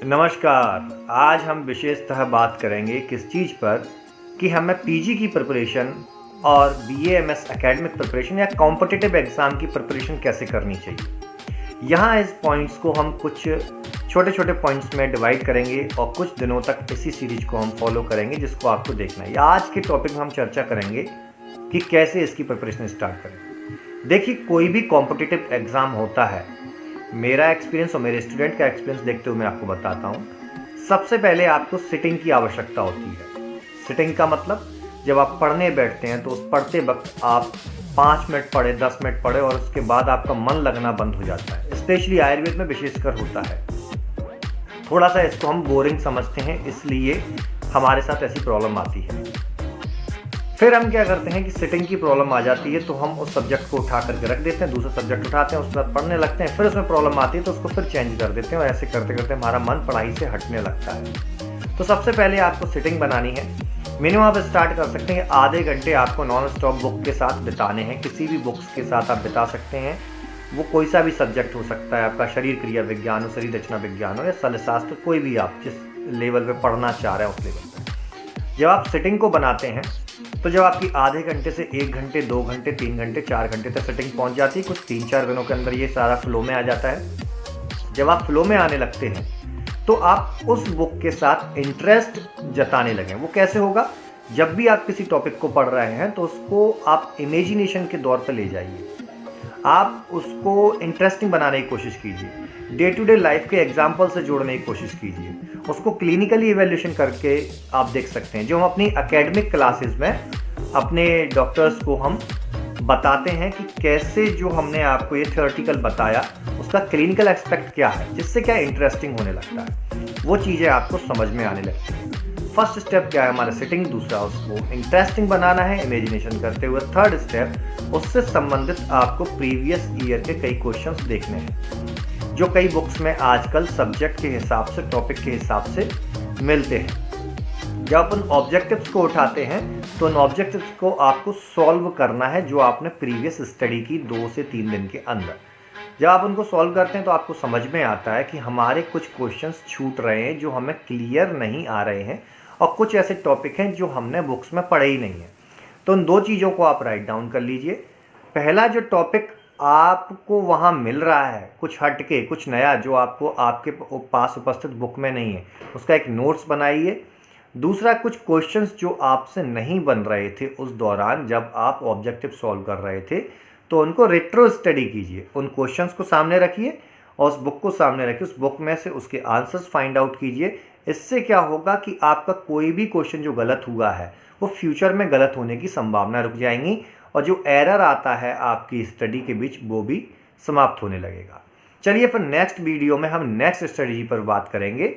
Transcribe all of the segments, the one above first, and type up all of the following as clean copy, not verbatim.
नमस्कार। आज हम विशेषतः बात करेंगे किस चीज़ पर कि हमें पीजी की प्रिपरेशन और बीए-एमएस एकेडमिक प्रिपरेशन या कॉम्पिटिटिव एग्ज़ाम की प्रिपरेशन कैसे करनी चाहिए। यहाँ इस पॉइंट्स को हम कुछ छोटे-छोटे पॉइंट्स में डिवाइड करेंगे और कुछ दिनों तक इसी सीरीज को हम फॉलो करेंगे जिसको आपको देखना है। आज के टॉपिक में हम चर्चा करेंगे कि कैसे इसकी प्रिपरेशन स्टार्ट करें। देखिए, कोई भी कॉम्पिटिटिव एग्ज़ाम होता है, मेरा एक्सपीरियंस और मेरे स्टूडेंट का एक्सपीरियंस देखते हुए मैं आपको बताता हूँ। सबसे पहले आपको सिटिंग की आवश्यकता होती है। सिटिंग का मतलब जब आप पढ़ने बैठते हैं तो उस पढ़ते वक्त आप 5 मिनट पढ़े, 10 मिनट पढ़े और उसके बाद आपका मन लगना बंद हो जाता है। स्पेशली आयुर्वेद में विशेषकर होता है। थोड़ा सा इसको हम बोरिंग समझते हैं, इसलिए हमारे साथ ऐसी प्रॉब्लम आती है। फिर हम क्या करते हैं कि सिटिंग की प्रॉब्लम आ जाती है तो हम उस सब्जेक्ट को उठा करके रख देते हैं, दूसरा सब्जेक्ट उठाते हैं, उसके बाद पढ़ने लगते हैं। फिर उसमें प्रॉब्लम आती है तो उसको फिर चेंज कर देते हैं और ऐसे करते करते हमारा मन पढ़ाई से हटने लगता है। तो सबसे पहले आपको सिटिंग बनानी है। मिनिमम आप स्टार्ट कर सकते हैं, आधे घंटे आपको नॉन स्टॉप बुक के साथ बिताने हैं। किसी भी बुक्स के साथ आप बिता सकते हैं, वो कोई सा भी सब्जेक्ट हो सकता है। आपका शरीर क्रिया विज्ञान हो, शरीर रचना विज्ञान हो या शल्यशास्त्र, कोई भी आप जिस लेवल पे पढ़ना चाह रहे हैं उस लेवल पे। जब आप सिटिंग को बनाते हैं तो जब आपकी आधे घंटे से 1 घंटे, 2 घंटे, 3 घंटे, 4 घंटे तक सिटिंग पहुंच जाती है, कुछ 3-4 दिनों के अंदर ये सारा फ्लो में आ जाता है। जब आप फ्लो में आने लगते हैं तो आप उस बुक के साथ इंटरेस्ट जताने लगें। वो कैसे होगा? जब भी आप किसी टॉपिक को पढ़ रहे हैं तो उसको आप इमेजिनेशन के दौर पर ले जाइए। आप उसको इंटरेस्टिंग बनाने की कोशिश कीजिए। डे टू डे लाइफ के एग्जाम्पल से जोड़ने की कोशिश कीजिए। उसको क्लिनिकली इवैल्यूएशन करके आप देख सकते हैं। जो हम अपनी एकेडमिक क्लासेस में अपने डॉक्टर्स को हम बताते हैं कि कैसे जो हमने आपको ये थ्योरेटिकल बताया उसका क्लिनिकल एस्पेक्ट क्या है, जिससे क्या इंटरेस्टिंग होने लगता है, वो चीज़ें आपको समझ में आने लगती हैं। फर्स्ट स्टेप क्या है हमारा? सिटिंग। दूसरा उसको इंटरेस्टिंग बनाना है इमेजिनेशन करते हुए। थर्ड स्टेप, उससे संबंधित आपको प्रीवियस ईयर के कई क्वेश्चंस देखने हैं जो कई बुक्स में आजकल सब्जेक्ट के हिसाब से, टॉपिक के हिसाब से मिलते हैं। जब आप उन ऑब्जेक्टिव्स को उठाते हैं तो उन ऑब्जेक्टिव्स को आपको सॉल्व करना है जो आपने प्रीवियस स्टडी की 2 से 3 दिन के अंदर। जब आप उनको सॉल्व करते हैं तो आपको समझ में आता है कि हमारे कुछ क्वेश्चंस छूट रहे हैं जो हमें क्लियर नहीं आ रहे हैं और कुछ ऐसे टॉपिक हैं जो हमने बुक्स में पढ़े ही नहीं है। तो उन 2 चीज़ों को आप राइट डाउन कर लीजिए। पहला जो टॉपिक आपको वहाँ मिल रहा है, कुछ हटके, कुछ नया जो आपको आपके पास उपस्थित बुक में नहीं है, उसका एक नोट्स बनाइए। दूसरा, कुछ क्वेश्चंस जो आपसे नहीं बन रहे थे उस दौरान जब आप ऑब्जेक्टिव सॉल्व कर रहे थे, तो उनको रेट्रो स्टडी कीजिए। उन क्वेश्चंस को सामने रखिए और उस बुक को सामने रखिए, उस बुक में से उसके आंसर्स फाइंड आउट कीजिए। इससे क्या होगा कि आपका कोई भी क्वेश्चन जो गलत हुआ है वो फ्यूचर में गलत होने की संभावना रुक जाएंगी और जो एरर आता है आपकी स्टडी के बीच वो भी समाप्त होने लगेगा। चलिए फिर नेक्स्ट वीडियो में हम नेक्स्ट स्ट्रेटजी पर बात करेंगे।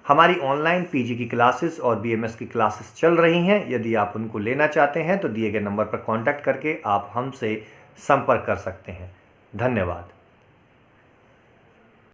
हमारी ऑनलाइन पीजी की क्लासेस और बीएमएस की क्लासेस चल रही हैं। यदि आप उनको लेना चाहते हैं तो दिए गए नंबर पर कॉन्टैक्ट करके आप हमसे संपर्क कर सकते हैं। धन्यवाद।